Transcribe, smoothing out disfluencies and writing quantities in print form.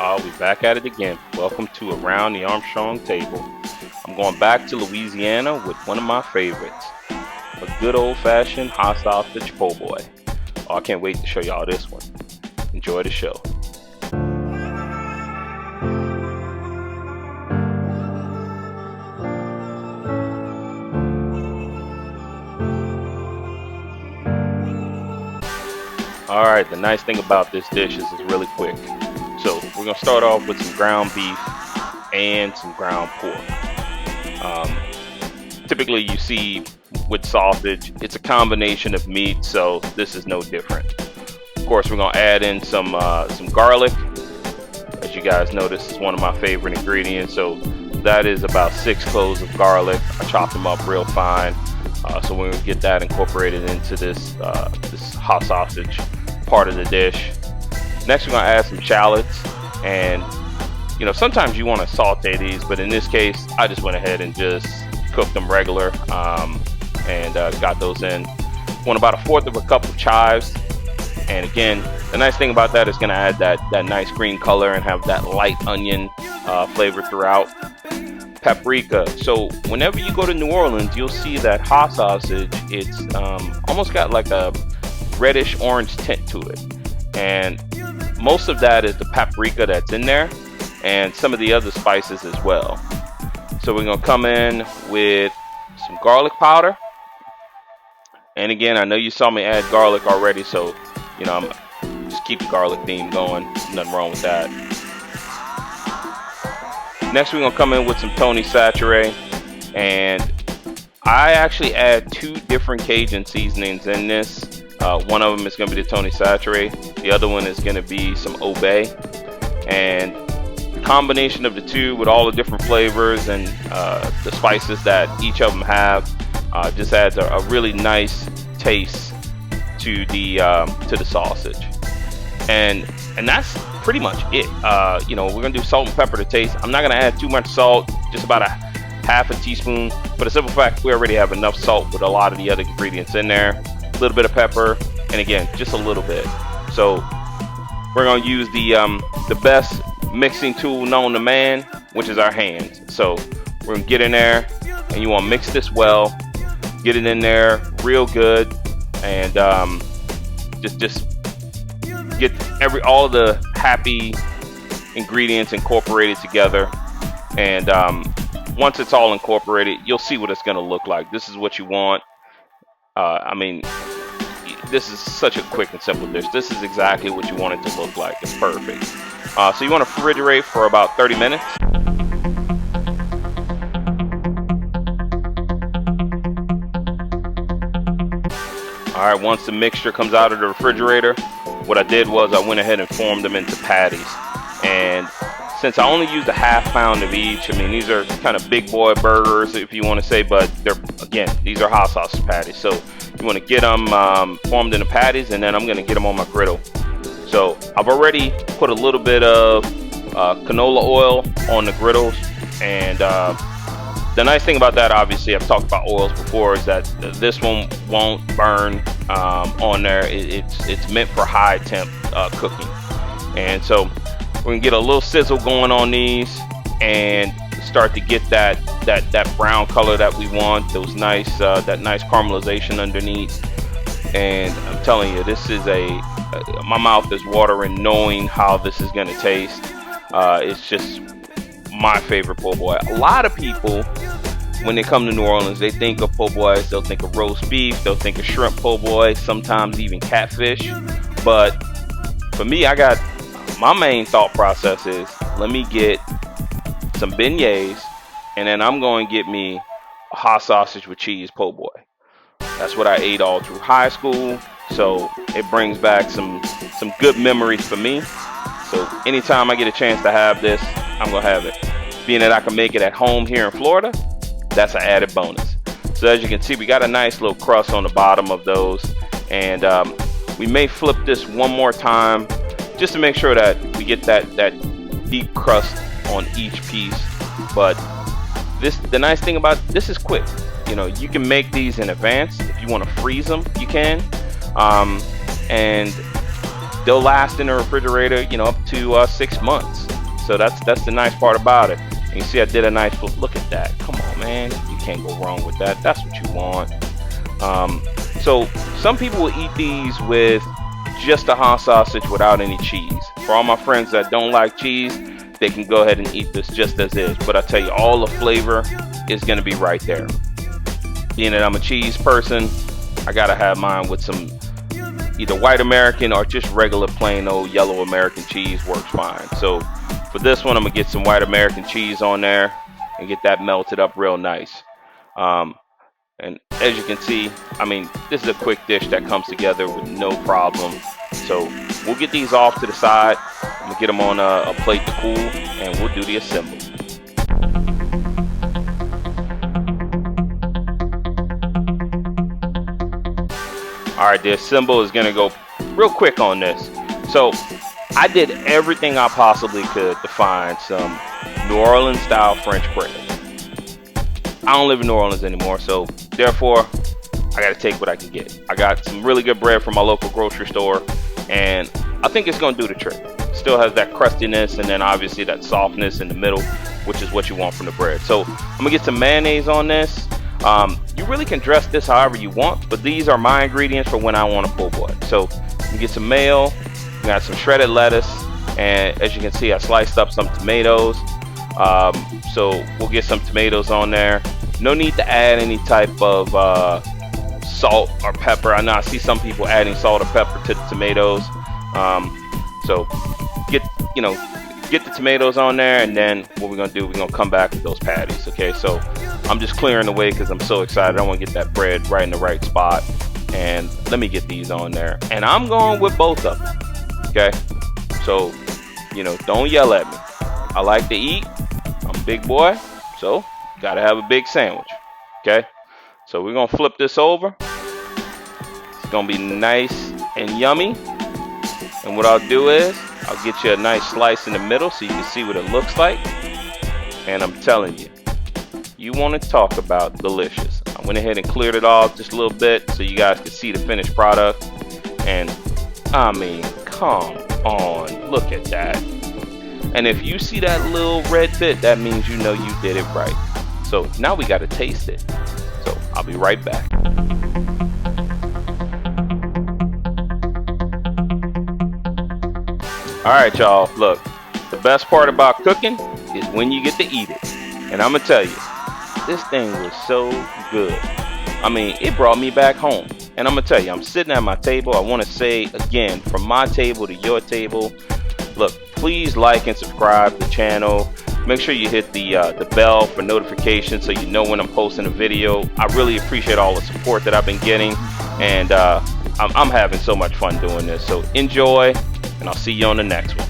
We back at it again. Welcome to Around the Armstrong Table. I'm going back to Louisiana with one of my favorites, a good old-fashioned hot sausage po' boy. Oh, I can't wait to show y'all this one. Enjoy the show. Alright, the nice thing about this dish is it's really quick. So we're going to start off with some ground beef and some ground pork. Typically you see with sausage, it's a combination of meat, so this is no different. Of course, we're going to add in some garlic. As you guys know, this is one of my favorite ingredients. So that is about 6 cloves of garlic. I chopped them up real fine. So we're going to get that incorporated into this hot sausage part of the dish. Next, we're going to add some shallots, and you know, sometimes you want to saute these, but in this case I just went ahead and just cooked them regular, and got those in. Want about 1/4 of a cup of chives, and again, the nice thing about that is going to add that nice green color and have that light onion flavor throughout. Paprika. So whenever you go to New Orleans, you'll see that hot sausage, it's almost got like a reddish orange tint to it, and most of that is the paprika that's in there and some of the other spices as well. So we're going to come in with some garlic powder, and again, I know you saw me add garlic already, so you know, I'm just keep the garlic theme going. Nothing wrong with that. Next, we're going to come in with some Chachere, and I actually add 2 different Cajun seasonings in this. One of them is going to be the Chachere, the other one is going to be some obey, and the combination of the two with all the different flavors and the spices that each of them have just adds a really nice taste to the sausage, and that's pretty much it. You know, we're gonna do salt and pepper to taste. I'm not gonna add too much salt, just about a 1/2 teaspoon, but a simple fact, we already have enough salt with a lot of the other ingredients in there. A little bit of pepper, and again, just a little bit. So we're gonna use the best mixing tool known to man, which is our hands. So we're gonna get in there, and you want to mix this well, get it in there real good, and just get all the happy ingredients incorporated together. And once it's all incorporated, you'll see what it's going to look like. This is what you want. I mean, this is such a quick and simple dish. This is exactly what you want it to look like. It's perfect. So you want to refrigerate for about 30 minutes. All right, once the mixture comes out of the refrigerator, what I did was I went ahead and formed them into patties. And since I only used a 1/2 pound of each, I mean, these are kind of big boy burgers, if you want to say, but these are hot sausage patties. So you want to get them formed into patties, and then I'm going to get them on my griddle. So I've already put a little bit of canola oil on the griddles, and the nice thing about that, obviously, I've talked about oils before, is that this one won't burn on there. It's meant for high temp cooking, and so we're gonna get a little sizzle going on these and start to get that brown color that we want. Those nice that nice caramelization underneath, and I'm telling you, this is my mouth is watering knowing how this is gonna taste. It's just my favorite po' boy. A lot of people, when they come to New Orleans, they think of po' boys, they'll think of roast beef, they'll think of shrimp po' boy, sometimes even catfish. But for me, my main thought process is, let me get some beignets, and then I'm going to get me a hot sausage with cheese po' boy. That's what I ate all through high school, so it brings back some good memories for me. So anytime I get a chance to have this, I'm gonna have it. Being that I can make it at home here in Florida, that's an added bonus. So as you can see, we got a nice little crust on the bottom of those, and we may flip this one more time just to make sure that we get that deep crust on each piece. But the nice thing about this is quick. You know, you can make these in advance. If you want to freeze them, you can, and they'll last in the refrigerator, you know, up to 6 months. So that's the nice part about it. And you see I did a nice flip. Look at that. Come on, man. You can't go wrong with that. That's what you want. So some people will eat these with just a hot sausage without any cheese. For all my friends that don't like cheese, they can go ahead and eat this just as is. But I tell you, all the flavor is going to be right there. Being that I'm a cheese person, I gotta have mine with some either white American or just regular plain old yellow American cheese works fine. So for this one, I'm gonna get some white American cheese on there and get that melted up real nice. And as you can see, I mean, this is a quick dish that comes together with no problem. So we'll get these off to the side. I'm gonna get them on a plate to cool, and we'll do the assembly. All right, the assemble is gonna go real quick on this. So I did everything I possibly could to find some New Orleans style French bread. I don't live in New Orleans anymore, so therefore I gotta take what I can get. I got some really good bread from my local grocery store, and I think it's gonna do the trick. Still has that crustiness and then obviously that softness in the middle, which is what you want from the bread. So I'm gonna get some mayonnaise on this. You really can dress this however you want, but these are my ingredients for when I want a po' boy. So you get some mayo, got some shredded lettuce, and as you can see, I sliced up some tomatoes. So we'll get some tomatoes on there. No need to add any type of salt or pepper. I know I see some people adding salt or pepper to the tomatoes. So get the tomatoes on there, and then what we're gonna do, we're gonna come back with those patties. Okay, so I'm just clearing the way because I'm so excited. I want to get that bread right in the right spot, and let me get these on there. And I'm going with both of them. Okay, so don't yell at me. I like to eat. I'm a big boy, so gotta have a big sandwich. Okay, so we're gonna flip this over. It's gonna be nice and yummy. And what I'll do is I'll get you a nice slice in the middle so you can see what it looks like. And I'm telling you, you want to talk about delicious. I went ahead and cleared it off just a little bit so you guys can see the finished product. And I mean, come on, look at that. And if you see that little red bit, that means you know you did it right. So now we got to taste it. So I'll be right back. All right, y'all, look, the best part about cooking is when you get to eat it. And I'm gonna tell you, this thing was so good. I mean, it brought me back home. And I'm gonna tell you, I'm sitting at my table. I want to say again, from my table to your table, look, please like and subscribe to the channel. Make sure you hit the bell for notifications so you know when I'm posting a video. I really appreciate all the support that I've been getting, and I'm having so much fun doing this. So enjoy, and I'll see you on the next one.